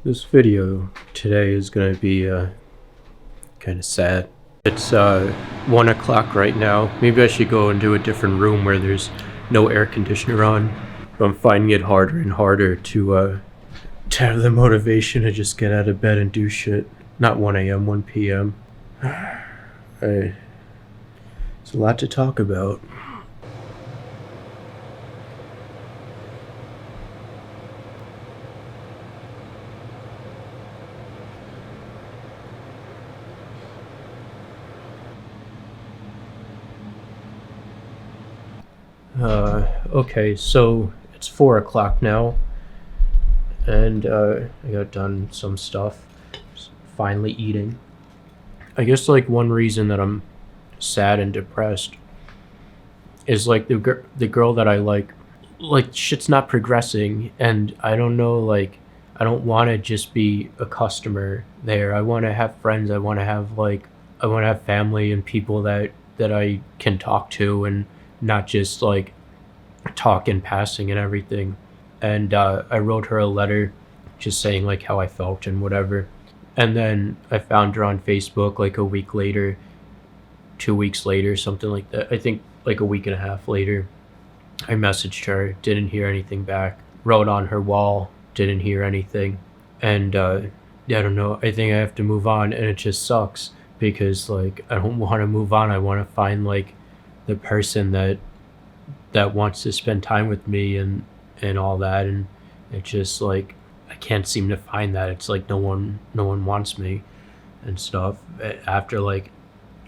This video today is going to be kind of sad. It's 1 o'clock right now. Maybe I should go into a different room where there's no air conditioner on. But I'm finding it harder and harder to have the motivation to just get out of bed and do shit. Not 1 a.m., 1 p.m. It's a lot to talk about. Okay, so it's 4 o'clock now, and I got done some stuff, finally eating. I guess like one reason that I'm sad and depressed is like the girl that I like shit's not progressing, and I don't know, like I don't want to just be a customer there. I want to have friends. I want to have family and people that I can talk to, and not just like talk in passing and everything. And I wrote her a letter just saying like how I felt and whatever. And then I found her on Facebook like a week later, 2 weeks later, something like that. I think like a week and a half later. I messaged her, didn't hear anything back. Wrote on her wall, didn't hear anything. And I don't know, I think I have to move on, and it just sucks because like I don't want to move on. I want to find like the person that wants to spend time with me and all that, and it just like I can't seem to find that. It's like no one wants me and stuff. After like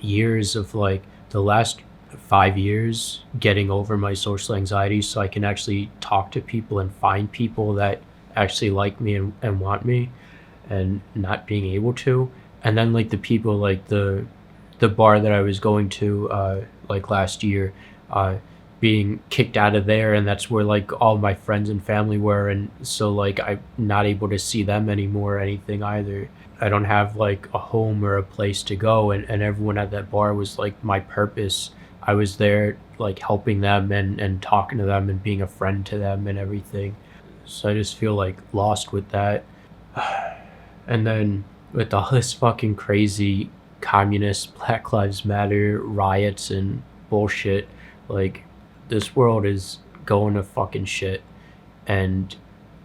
years of like the last 5 years getting over my social anxiety so I can actually talk to people and find people that actually like me and want me, and not being able to. And then like the people like the bar that I was going to like last year, being kicked out of there, and that's where like all my friends and family were, and so like I'm not able to see them anymore or anything either. I don't have like a home or a place to go, and everyone at that bar was like my purpose. I was there like helping them and talking to them and being a friend to them and everything. So I just feel like lost with that. And then with all this fucking crazy communist Black Lives Matter riots and bullshit, like this world is going to fucking shit, and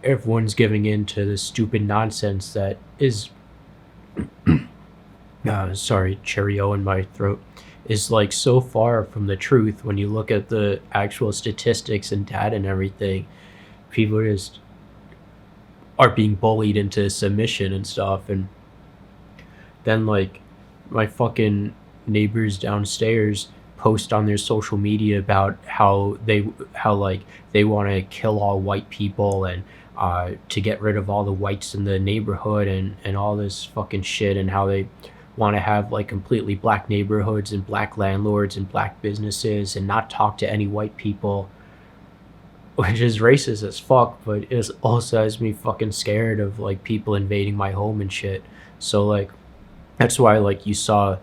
everyone's giving in to this stupid nonsense that is sorry, Cheerio in my throat, is like so far from the truth. When you look at the actual statistics and data and everything, people just are being bullied into submission and stuff. And then like my fucking neighbors downstairs post on their social media about how they want to kill all white people, and to get rid of all the whites in the neighborhood, and all this fucking shit, and how they want to have like completely black neighborhoods and black landlords and black businesses and not talk to any white people, which is racist as fuck, but it also has me fucking scared of like people invading my home and shit. So like that's why like you saw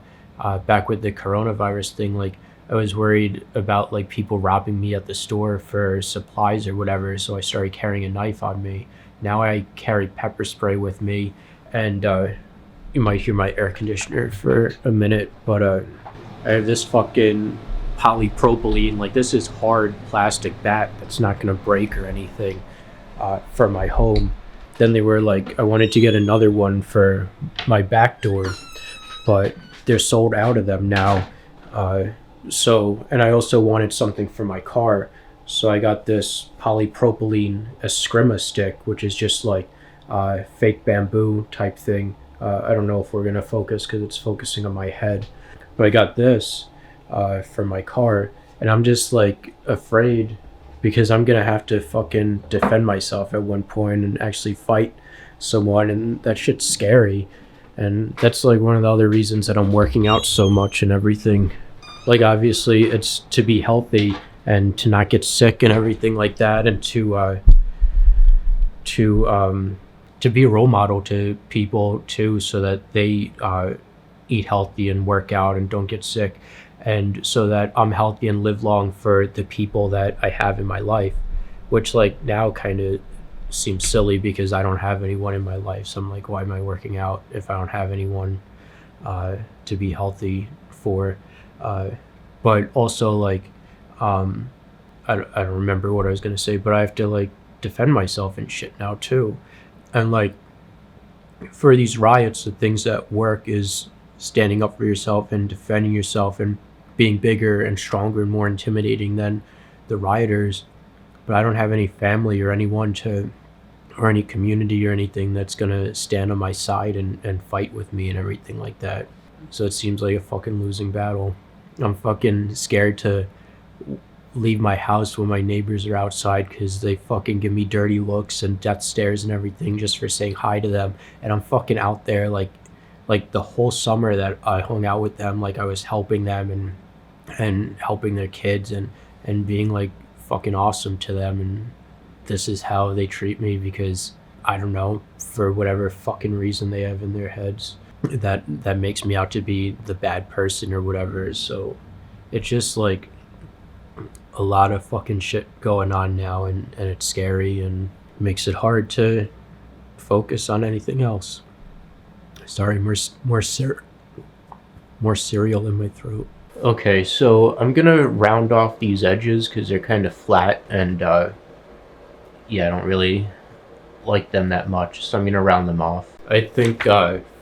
back with the coronavirus thing, like I was worried about like people robbing me at the store for supplies or whatever, so I started carrying a knife on me. Now I carry pepper spray with me, and you might hear my air conditioner for a minute, but I have this fucking polypropylene, like this is hard plastic bat that's not gonna break or anything, for my home. Then they were like, I wanted to get another one for my back door, but they're sold out of them now. So, and I also wanted something for my car, so I got this polypropylene Eskrima stick, which is just like fake bamboo type thing. I don't know if we're gonna focus because it's focusing on my head, but I got this for my car, and I'm just like afraid because I'm gonna have to fucking defend myself at one point and actually fight someone, and that shit's scary. And that's like one of the other reasons that I'm working out so much and everything. Like obviously it's to be healthy and to not get sick and everything like that, and to be a role model to people too, so that they eat healthy and work out and don't get sick, and so that I'm healthy and live long for the people that I have in my life, which like now kind of seems silly because I don't have anyone in my life. So I'm like, why am I working out if I don't have anyone to be healthy for? But also, like, I don't remember what I was gonna say, but I have to like defend myself and shit now too. And like, for these riots, the things that work is standing up for yourself and defending yourself and being bigger and stronger and more intimidating than the rioters. But I don't have any family or anyone to, or any community or anything that's gonna stand on my side and fight with me and everything like that. So it seems like a fucking losing battle. I'm fucking scared to leave my house when my neighbors are outside because they fucking give me dirty looks and death stares and everything just for saying hi to them. And I'm fucking out there like the whole summer that I hung out with them, like I was helping them and helping their kids and being like fucking awesome to them. And this is how they treat me because I don't know, for whatever fucking reason they have in their heads that makes me out to be the bad person or whatever. So it's just like a lot of fucking shit going on now, and it's scary and makes it hard to focus on anything else. Sorry, more cereal in my throat. Okay, so I'm gonna round off these edges because they're kind of flat and yeah, I don't really like them that much, so I'm gonna round them off. I think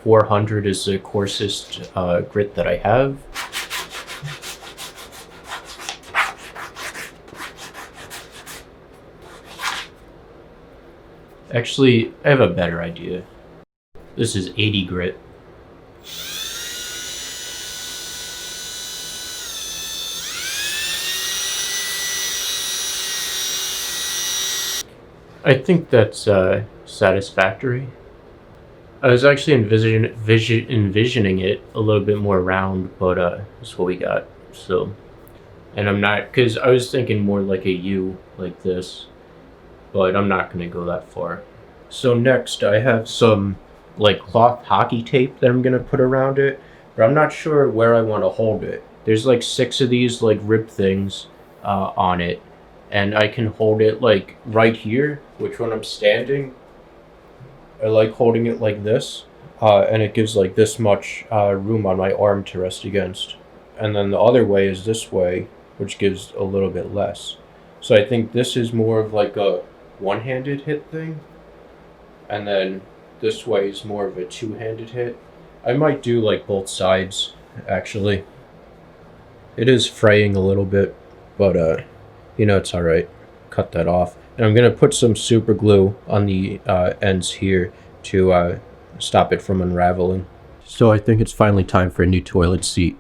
400 is the coarsest grit that I have. Actually, I have a better idea. This is 80 grit. I think that's satisfactory. I was actually envisioning it a little bit more round, but that's what we got. So, and I'm not, because I was thinking more like a U, like this, but I'm not going to go that far. So next I have some like cloth hockey tape that I'm going to put around it, but I'm not sure where I want to hold it. There's like 6 of these like rib things on it, and I can hold it like right here, which when I'm standing, I like holding it like this, and it gives like this much room on my arm to rest against. And then the other way is this way, which gives a little bit less. So I think this is more of like a one-handed hit thing, and then this way is more of a two-handed hit. I might do like both sides, actually. It is fraying a little bit, but you know, it's alright. Cut that off. And I'm going to put some super glue on the ends here to stop it from unraveling. So I think it's finally time for a new toilet seat.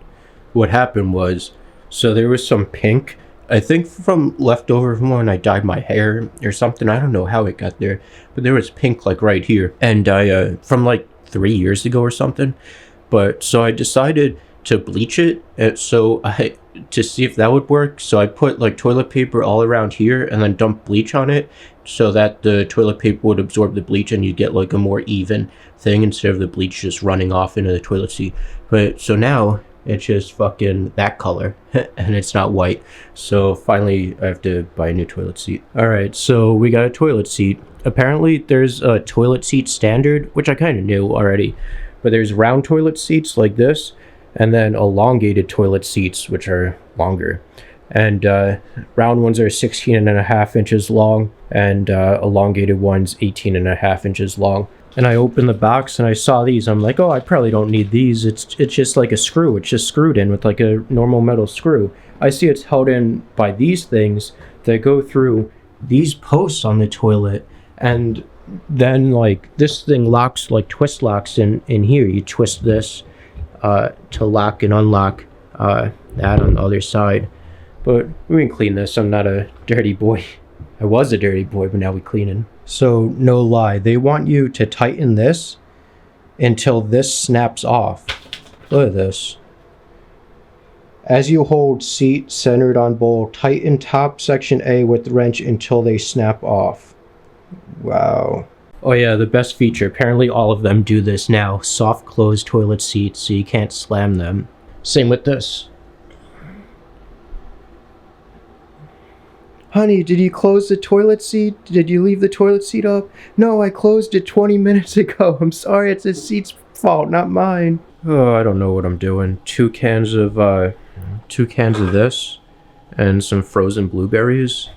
What happened was, so there was some pink, I think from leftover from when I dyed my hair or something. I don't know how it got there, but there was pink like right here. And I, from like 3 years ago or something. But so I decided to bleach it, to see if that would work. So I put like toilet paper all around here and then dumped bleach on it so that the toilet paper would absorb the bleach and you get like a more even thing instead of the bleach just running off into the toilet seat. But so now it's just fucking that color and it's not white. So finally I have to buy a new toilet seat. All right, so we got a toilet seat. Apparently there's a toilet seat standard, which I kind of knew already, but there's round toilet seats like this, and then elongated toilet seats, which are longer. And round ones are 16.5 inches long, and elongated ones 18.5 inches long. And I opened the box and I saw these. I'm like, oh, I probably don't need these. It's just like a screw. It's just screwed in with like a normal metal screw. I see it's held in by these things that go through these posts on the toilet, and then like this thing locks, like twist locks in here. You twist this to lock and unlock that on the other side. But we can clean this. I'm not a dirty boy. I was a dirty boy, but now we cleaning. So no lie, they want you to tighten this until this snaps off. Look at this. As you hold seat centered on bowl, tighten top section A with the wrench until they snap off. Wow. Oh yeah, the best feature. Apparently all of them do this now. Soft closed toilet seats so you can't slam them. Same with this. Honey, did you close the toilet seat? Did you leave the toilet seat up? No, I closed it 20 minutes ago. I'm sorry, it's the seat's fault, not mine. Oh, I don't know what I'm doing. 2 cans of this and some frozen blueberries.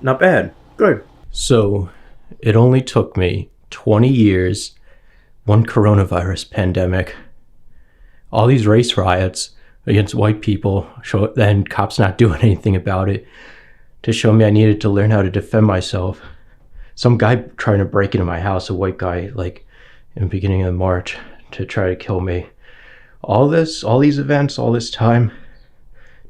Not bad. Good. So, it only took me 20 years, one coronavirus pandemic, all these race riots against white people, and cops not doing anything about it, to show me I needed to learn how to defend myself. Some guy trying to break into my house, a white guy, like in the beginning of March, to try to kill me. All these events, all this time,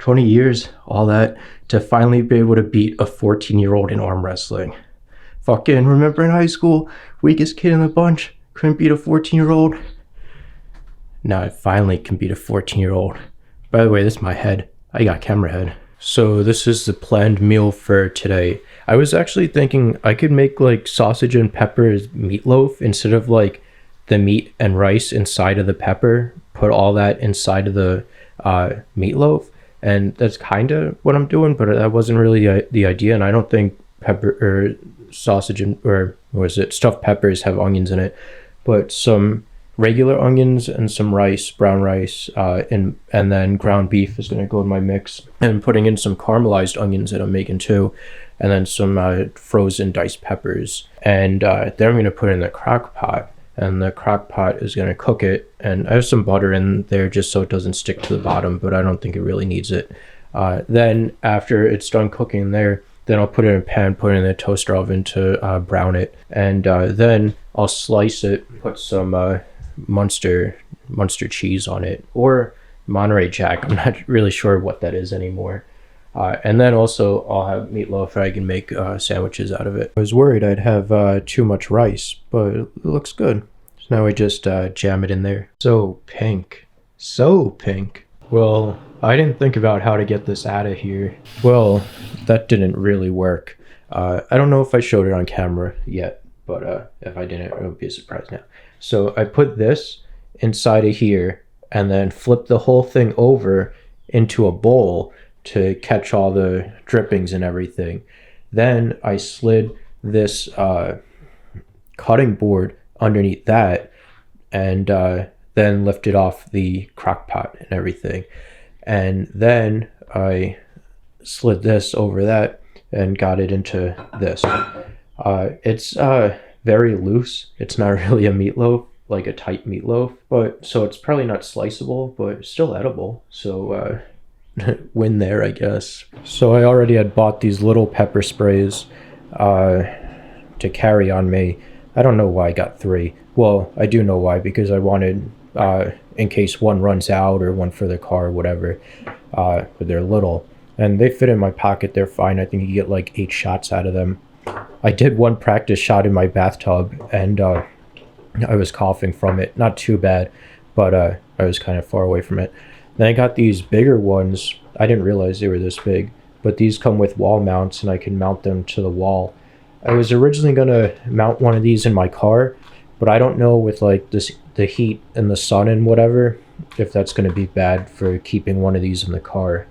20 years, all that, to finally be able to beat a 14-year-old in arm wrestling. Fucking remember in high school, weakest kid in the bunch, couldn't beat a 14-year-old. Now I finally can beat a 14-year-old. By the way, this is my head. I got camera head. So this is the planned meal for today. I was actually thinking I could make like sausage and peppers meatloaf instead of like the meat and rice inside of the pepper. Put all that inside of the meatloaf. And that's kind of what I'm doing, but that wasn't really the idea. And I don't think pepper or sausage or was it stuffed peppers have onions in it, but some regular onions and some rice, brown rice, and then ground beef is going to go in my mix. And I'm putting in some caramelized onions that I'm making too, and then some frozen diced peppers. And then I'm going to put it in the crock pot. And the crock pot is going to cook it, and I have some butter in there just so it doesn't stick to the bottom, but I don't think it really needs it. Then after it's done cooking there, then I'll put it in a pan, put it in the toaster oven to brown it, and then I'll slice it, put some Munster cheese on it, or Monterey Jack. I'm not really sure what that is anymore. And then also I'll have meatloaf and I can make sandwiches out of it. I was worried I'd have too much rice, but it looks good. So now we just jam it in there. So pink. So pink. Well, I didn't think about how to get this out of here. Well, that didn't really work. I don't know if I showed it on camera yet, but if I didn't, it would be a surprise now. So I put this inside of here and then flip the whole thing over into a bowl to catch all the drippings and everything. Then I slid this cutting board underneath that and then lifted off the crock pot and everything. And then I slid this over that and got it into this. It's very loose. It's not really a meatloaf, like a tight meatloaf, but so it's probably not sliceable, but still edible. So win there, I guess. So I already had bought these little pepper sprays to carry on me. I don't know why I got 3. Well, I do know why, because I wanted in case one runs out or one for the car or whatever, but they're little and they fit in my pocket. They're fine. I think you get like 8 shots out of them. I did one practice shot in my bathtub and I was coughing from it. Not too bad, but I was kind of far away from it. Then I got these bigger ones. I didn't realize they were this big, but these come with wall mounts and I can mount them to the wall. I was originally going to mount one of these in my car, but I don't know with like the heat and the sun and whatever, if that's going to be bad for keeping one of these in the car.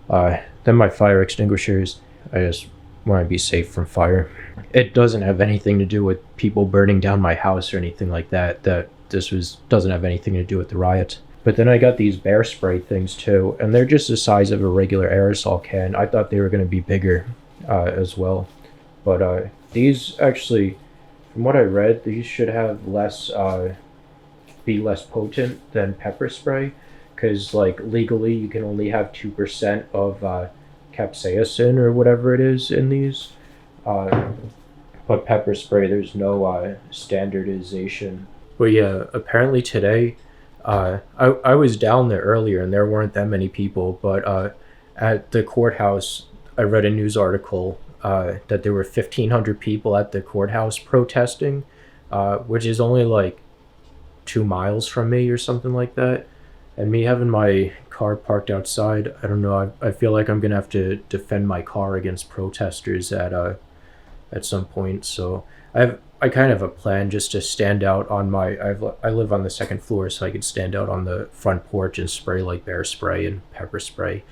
Then my fire extinguishers, I just want to be safe from fire. It doesn't have anything to do with people burning down my house or anything like that. Doesn't have anything to do with the riots. But then I got these bear spray things too, and they're just the size of a regular aerosol can. I thought they were going to be bigger as well. But these actually, from what I read, these should have be less potent than pepper spray, because like legally you can only have 2% of capsaicin or whatever it is in these. But pepper spray, there's no standardization. But yeah, apparently today, I was down there earlier and there weren't that many people, but at the courthouse, I read a news article that there were 1,500 people at the courthouse protesting, which is only like 2 miles from me or something like that. And me having my car parked outside, I don't know. I feel like I'm gonna have to defend my car against protesters at some point. So I kind of have a plan just to stand out on I live on the second floor, so I could stand out on the front porch and spray like bear spray and pepper spray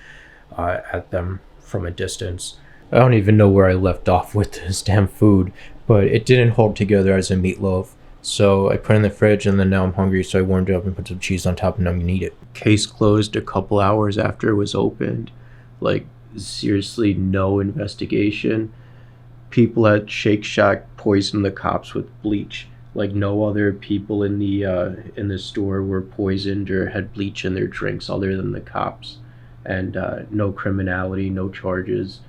at them from a distance. I don't even know where I left off with this damn food, but it didn't hold together as a meatloaf. So I put it in the fridge, and then now I'm hungry, so I warmed it up and put some cheese on top, and I'm gonna eat it. Case closed a couple hours after it was opened. Like, seriously, no investigation. People at Shake Shack poisoned the cops with bleach. Like, no other people in the store were poisoned or had bleach in their drinks other than the cops. And no criminality, no charges,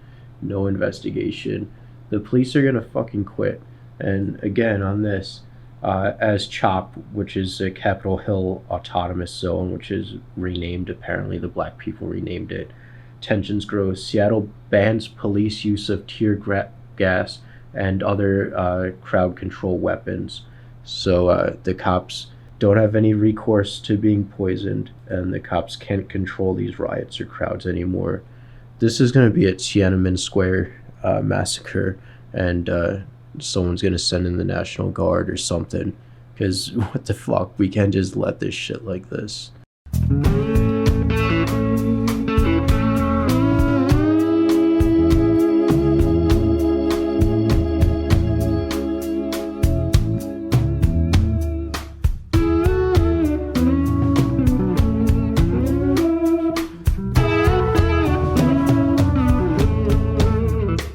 no investigation. The police are gonna fucking quit. And again, on this, as CHOP, which is a Capitol Hill Autonomous Zone, which is renamed, apparently the black people renamed it. Tensions grow. Seattle bans police use of tear gas and other crowd control weapons. So the cops don't have any recourse to being poisoned, and the cops can't control these riots or crowds anymore. This is going to be a Tiananmen Square massacre, and someone's gonna send in the National Guard or something, because what the fuck, we can't just let this shit like this.